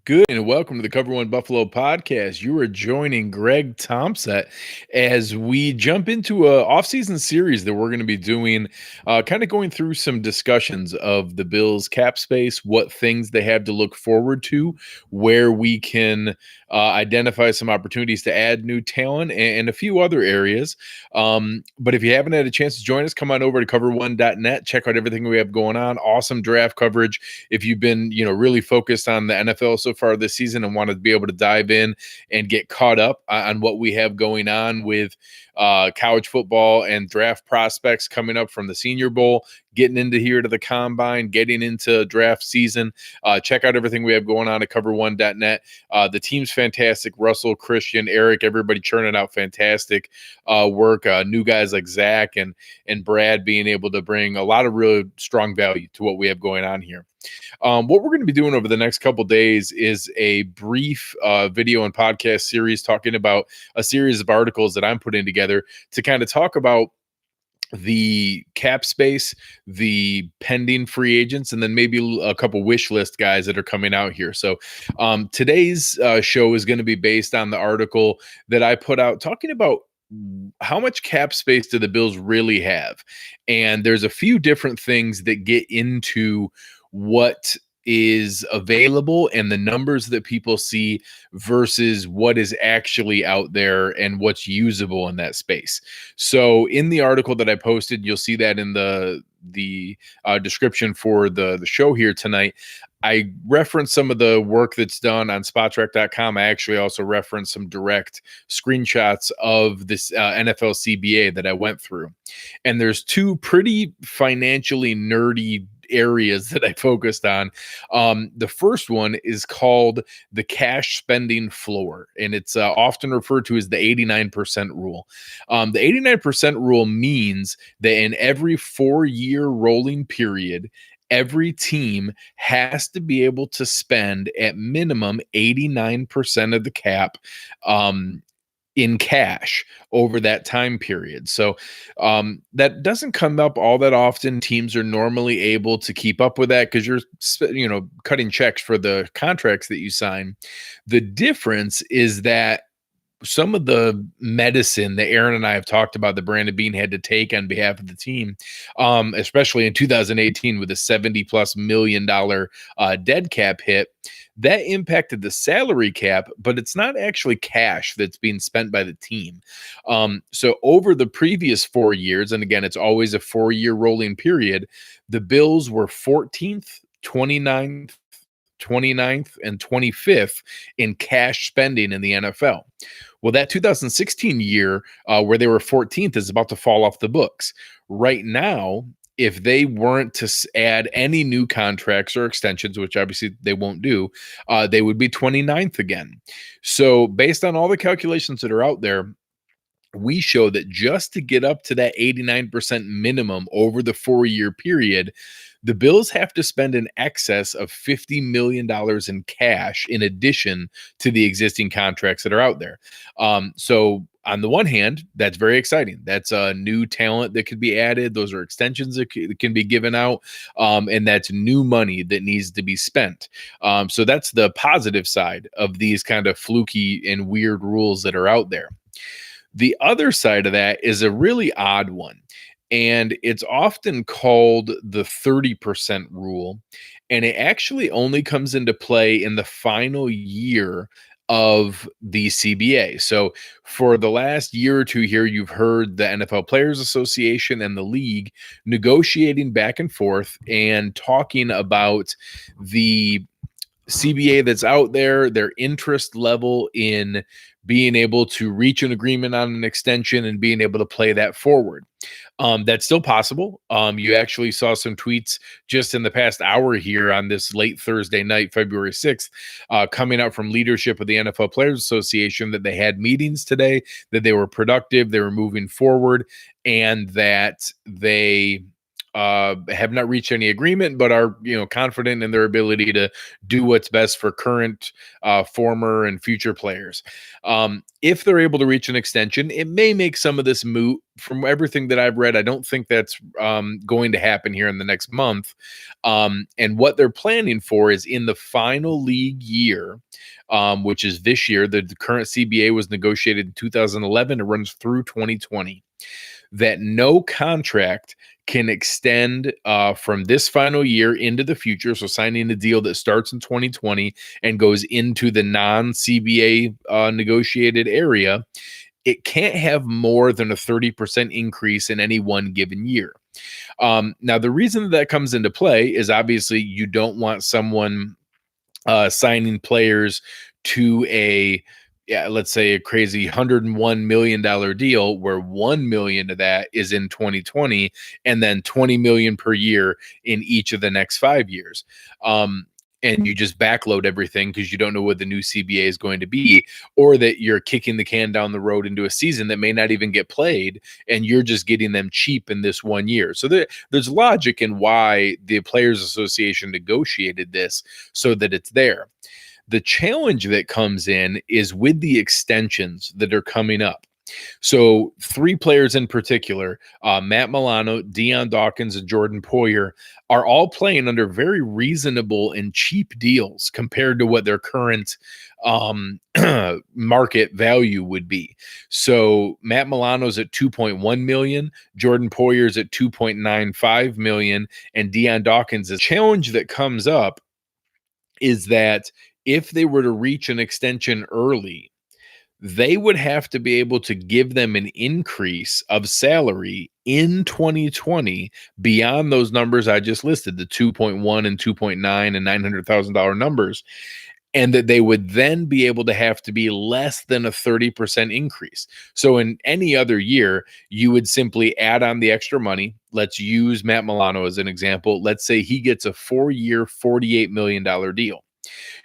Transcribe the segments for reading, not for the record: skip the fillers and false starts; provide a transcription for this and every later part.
Good and welcome to the Cover One Buffalo podcast. You are joining Greg Thompson as we jump into a off-season series that we're going to be doing, kind of going through some discussions of the Bills' cap space, what things they have to look forward to, where we can identify some opportunities to add new talent, and a few other areas. But if you haven't had a chance to join us, come on over to cover1.net. Check out everything we have going on. Awesome draft coverage. If you've been, really focused on the NFL so far this season and want to be able to dive in and get caught up on what we have going on with college football and draft prospects coming up from the Senior Bowl, getting into here to the combine, getting into draft season. Check out everything we have going on at cover1.net. The team's fantastic. Russell, Christian, Eric, everybody churning out fantastic work. New guys like Zach and Brad being able to bring a lot of really strong value to what we have going on here. What we're going to be doing over the next couple days is a brief video and podcast series talking about a series of articles that I'm putting together to kind of talk about the cap space, the pending free agents, and then maybe a couple wish list guys that are coming out here. So today's show is going to be based on the article that I put out talking about how much cap space do the Bills really have. And there's a few different things that get into what is available and the numbers that people see versus what is actually out there and what's usable in that space. So in the article that I posted, you'll see that in the description for the show here tonight. I referenced some of the work that's done on spotrac.com. I actually also referenced some direct screenshots of this NFL CBA that I went through. And there's two pretty financially nerdy areas that I focused on. The first one is called the cash spending floor, and it's often referred to as the 89% rule. The 89% rule means that in every 4-year rolling period, every team has to be able to spend at minimum 89% of the cap in cash over that time period. So that doesn't come up all that often. Teams are normally able to keep up with that because you're, cutting checks for the contracts that you sign. The difference is that some of the medicine that Aaron and I have talked about that Brandon Beane had to take on behalf of the team, especially in 2018 with a $70+ million dead cap hit, that impacted the salary cap, but it's not actually cash that's being spent by the team. So over the previous 4 years, and again, it's always a 4-year rolling period, the Bills were 14th, 29th, 29th, and 25th in cash spending in the NFL. Well, that 2016 year where they were 14th is about to fall off the books. Right now, if they weren't to add any new contracts or extensions, which obviously they won't do, they would be 29th again. So based on all the calculations that are out there, we show that just to get up to that 89% minimum over the 4-year period, the Bills have to spend in excess of $50 million in cash in addition to the existing contracts that are out there. So on the one hand, that's very exciting. That's a new talent that could be added. Those are extensions that can be given out. And that's new money that needs to be spent. So that's the positive side of these kind of fluky and weird rules that are out there. The other side of that is a really odd one, and it's often called the 30% rule, and it actually only comes into play in the final year of the CBA. So for the last year or two here, you've heard the NFL Players Association and the league negotiating back and forth and talking about the CBA that's out there, their interest level in being able to reach an agreement on an extension and being able to play that forward. That's still possible. You actually saw some tweets just in the past hour here on this late Thursday night, February 6th, coming out from leadership of the NFL Players Association that they had meetings today, that they were productive, they were moving forward, and that they have not reached any agreement, but are confident in their ability to do what's best for current, former, and future players. If they're able to reach an extension, it may make some of this moot. From everything that I've read, I don't think that's going to happen here in the next month. And what they're planning for is in the final league year, which is this year. The current CBA was negotiated in 2011. It runs through 2020. That no contract can extend from this final year into the future. So signing a deal that starts in 2020 and goes into the non-CBA negotiated area, it can't have more than a 30% increase in any one given year. Now, the reason that comes into play is obviously you don't want someone signing players to let's say a crazy $101 million deal where 1 million of that is in 2020 and then 20 million per year in each of the next 5 years. And you just backload everything because you don't know what the new CBA is going to be, or that you're kicking the can down the road into a season that may not even get played, and you're just getting them cheap in this 1 year. So there's logic in why the Players Association negotiated this so that it's there. The challenge that comes in is with the extensions that are coming up. So 3 players in particular, Matt Milano, Dion Dawkins, and Jordan Poyer, are all playing under very reasonable and cheap deals compared to what their current market value would be. So Matt Milano's at 2.1 million, Jordan Poyer's at 2.95 million, and Dion Dawkins. The challenge that comes up is that if they were to reach an extension early, they would have to be able to give them an increase of salary in 2020 beyond those numbers I just listed, the 2.1 and 2.9 and $900,000 numbers, and that they would then be able to have to be less than a 30% increase. So in any other year, you would simply add on the extra money. Let's use Matt Milano as an example. Let's say he gets a 4-year, $48 million deal.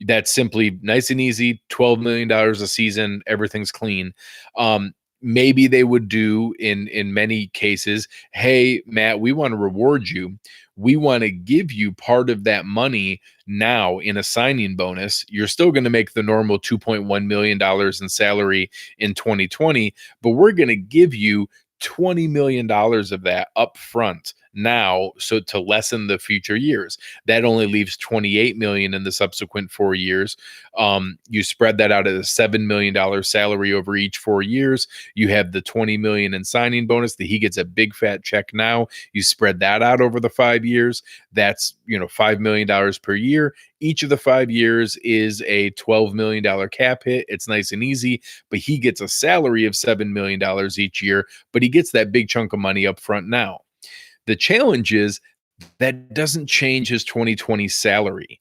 That's simply nice and easy, $12 million a season, everything's clean. Maybe they would do in many cases, hey, Matt, we want to reward you. We want to give you part of that money now in a signing bonus. You're still going to make the normal $2.1 million in salary in 2020, but we're going to give you $20 million of that up front now, so to lessen the future years. That only leaves $28 million in the subsequent 4 years. You spread that out at a $7 million salary over each 4 years. You have the $20 million in signing bonus that he gets a big fat check now. You spread that out over the 5 years. That's $5 million per year. Each of the 5 years is a $12 million cap hit. It's nice and easy, but he gets a salary of $7 million each year, but he gets that big chunk of money up front now. The challenge is that doesn't change his 2020 salary.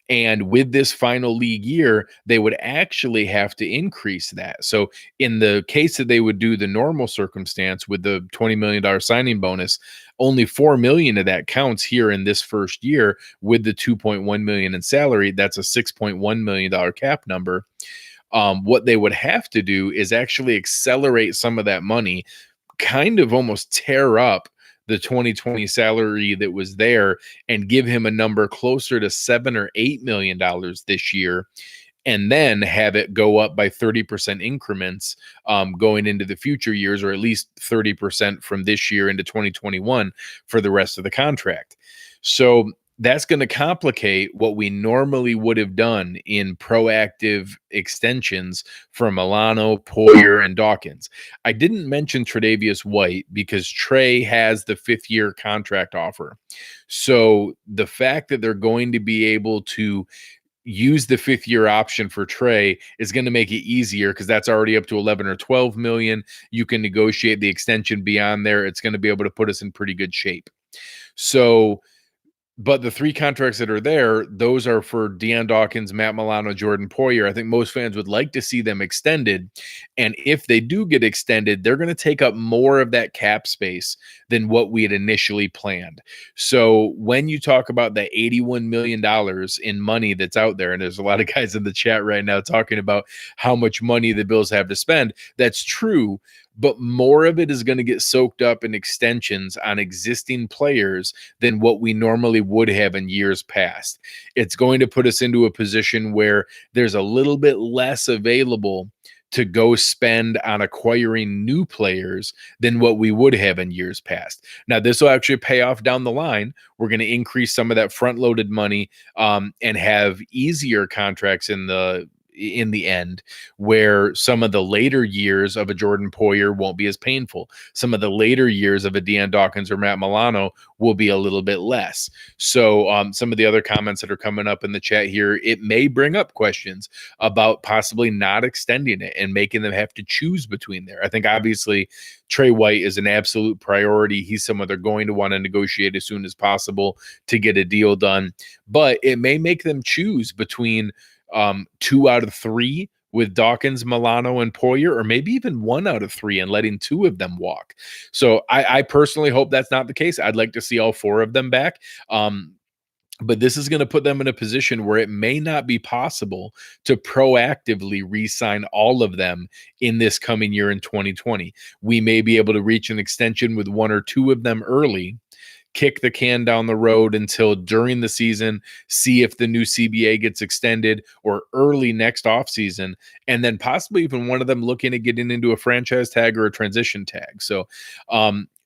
And with this final league year, they would actually have to increase that. So in the case that they would do the normal circumstance with the $20 million signing bonus, only $4 million of that counts here in this first year. With the $2.1 million in salary, that's a $6.1 million cap number. What they would have to do is actually accelerate some of that money, kind of almost tear up the 2020 salary that was there and give him a number closer to $7 or $8 million this year, and then have it go up by 30% increments going into the future years, or at least 30% from this year into 2021 for the rest of the contract. So that's going to complicate what we normally would have done in proactive extensions for Milano, Poyer, and Dawkins. I didn't mention Tre'Davious White because Trey has the 5th-year contract offer. So the fact that they're going to be able to use the 5th-year option for Trey is going to make it easier because that's already up to 11 or 12 million. You can negotiate the extension beyond there. It's going to be able to put us in pretty good shape. So, but the 3 contracts that are there, those are for Dion Dawkins, Matt Milano, Jordan Poyer. I think most fans would like to see them extended. And if they do get extended, they're going to take up more of that cap space than what we had initially planned. So when you talk about the $81 million in money that's out there, and there's a lot of guys in the chat right now talking about how much money the Bills have to spend, that's true. but more of it is going to get soaked up in extensions on existing players than what we normally would have in years past. It's going to put us into a position where there's a little bit less available to go spend on acquiring new players than what we would have in years past. Now, this will actually pay off down the line. We're going to increase some of that front-loaded money and have easier contracts in the end, where some of the later years of a Jordan Poyer won't be as painful. Some of the later years of a Deion Dawkins or Matt Milano will be a little bit less. So some of the other comments that are coming up in the chat here, it may bring up questions about possibly not extending it and making them have to choose between there. I think obviously Trey White is an absolute priority. He's someone they're going to want to negotiate as soon as possible to get a deal done, but it may make them choose between 2 out of 3 with Dawkins, Milano, and Poyer, or maybe even 1 out of 3 and letting 2 of them walk. So I personally hope that's not the case. I'd like to see all 4 of them back. But this is going to put them in a position where it may not be possible to proactively re-sign all of them in this coming year in 2020. We may be able to reach an extension with 1 or 2 of them early, kick the can down the road until during the season, see if the new CBA gets extended or early next offseason, and then possibly even one of them looking at getting into a franchise tag or a transition tag. So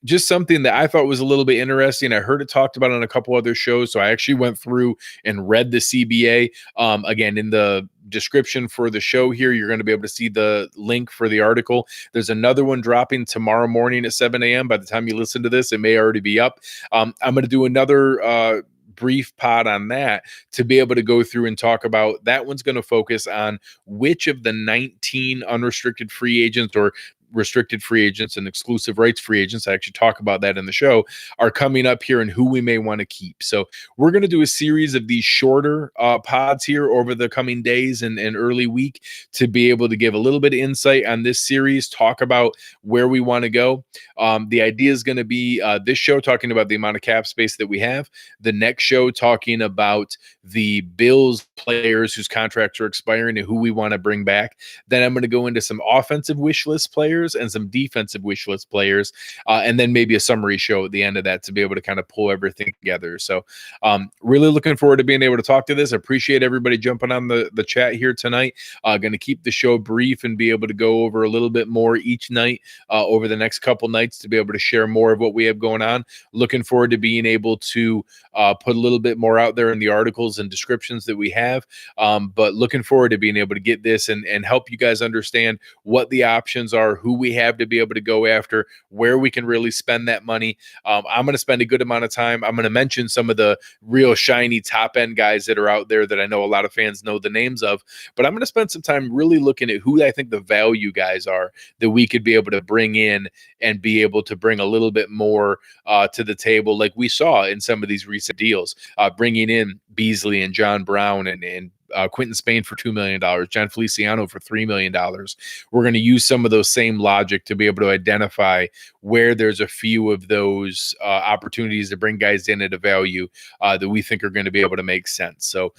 just something that I thought was a little bit interesting. I heard it talked about on a couple other shows, so I actually went through and read the CBA. Again, in the description for the show here, you're going to be able to see the link for the article. There's another one dropping tomorrow morning at 7 a.m. By the time you listen to this, it may already be up. I'm going to do another brief pod on that to be able to go through and talk about that. One's going to focus on which of the 19 unrestricted free agents or restricted free agents and exclusive rights free agents, I actually talk about that in the show, are coming up here and who we may want to keep. So we're going to do a series of these shorter pods here over the coming days and early week to be able to give a little bit of insight on this series, talk about where we want to go. The idea is going to be this show talking about the amount of cap space that we have, the next show talking about the Bills players whose contracts are expiring and who we want to bring back. Then I'm going to go into some offensive wish list players and some defensive wish list players, and then maybe a summary show at the end of that to be able to kind of pull everything together. So really looking forward to being able to talk to this. I appreciate everybody jumping on the chat here tonight. Going to keep the show brief and be able to go over a little bit more each night over the next couple nights to be able to share more of what we have going on. Looking forward to being able to put a little bit more out there in the articles and descriptions that we have, but looking forward to being able to get this and help you guys understand what the options are, who we have to be able to go after, where we can really spend that money. I'm going to spend a good amount of time. I'm going to mention some of the real shiny top end guys that are out there that I know a lot of fans know the names of, but I'm going to spend some time really looking at who I think the value guys are that we could be able to bring in and be able to bring a little bit more to the table, like we saw in some of these recent deals, bringing in Beasley and John Brown and Quentin Spain for $2 million, John Feliciano for $3 million. We're going to use some of those same logic to be able to identify where there's a few of those opportunities to bring guys in at a value that we think are going to be able to make sense. So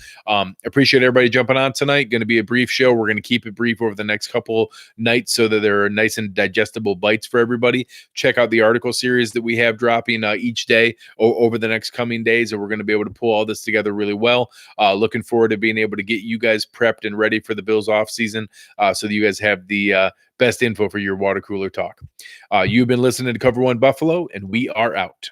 appreciate everybody jumping on tonight. Going to be a brief show. We're going to keep it brief over the next couple nights so that there are nice and digestible bites for everybody. Check out the article series that we have dropping each day over the next coming days, and we're going to be able to pull all this together really well. Looking forward to being able to get you guys prepped and ready for the Bills off season so that you guys have the best info for your water cooler talk. You've been listening to Cover One Buffalo, and we are out.